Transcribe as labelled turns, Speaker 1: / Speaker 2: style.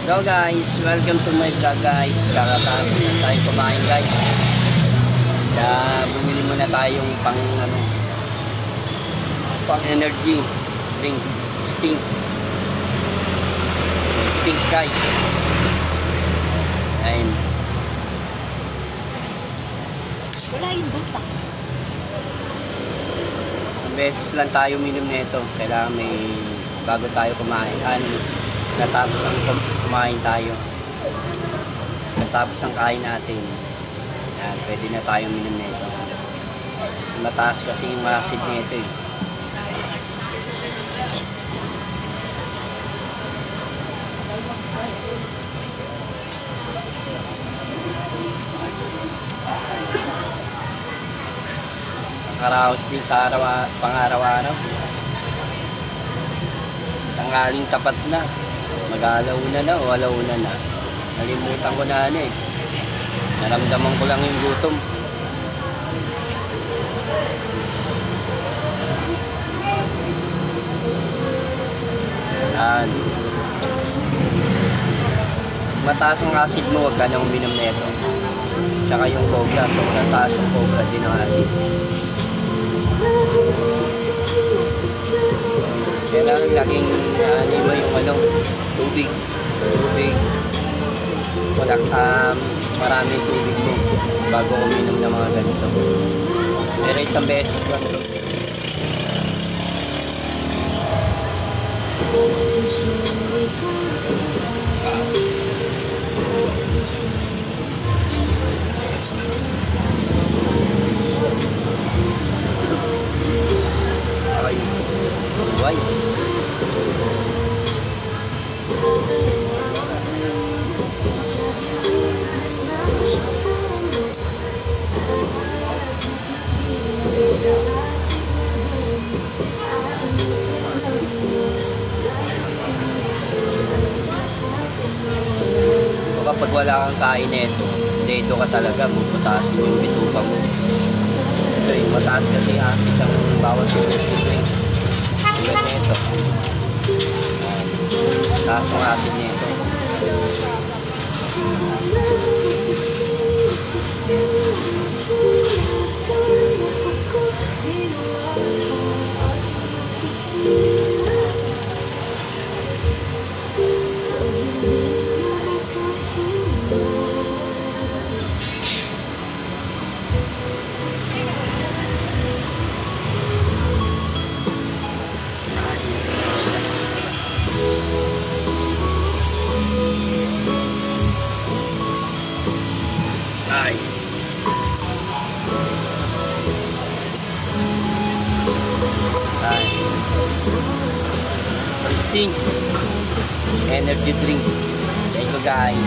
Speaker 1: Hello guys, welcome to my vlog guys. Kakatapos na tayo kumain guys. Kaya bumili muna tayong pang energy drink, Sting guys. Ayun.
Speaker 2: Wala yung buta.
Speaker 1: Ang beses lang tayo uminom nito. Kailangan may bago tayo kumain. Natapos ang kumain tayo. Natapos ang kain natin. Yan, pwede na tayo uminom nito. Mataas kasi yung acid nito eh. Nakaraos din sa pang-araw-araw. Tanghaling tapat na. Mag-alauna na o alauna na. Nalimutan ko na eh. Naramdaman ko lang yung gutom. Yan. Mataas ang acid mo, huwag ka na uminom na ito. Tsaka yung cobra, sobrang taas yung cobra din ang acid. Kailangan laging anima yung tubig. Maraming tubig mo bago uminom ng mga ganito. Pero isang beses lang ito. Ay, buhay. So kapag wala kang kain nito, dedo ka talaga, bubutasin yung bituka mo. Ito yung mataas kasi acid ang bawat energy drink. Tulad nito. Taas ang acid nito. Ay. Ay. Sting energy drink. Thank you guys.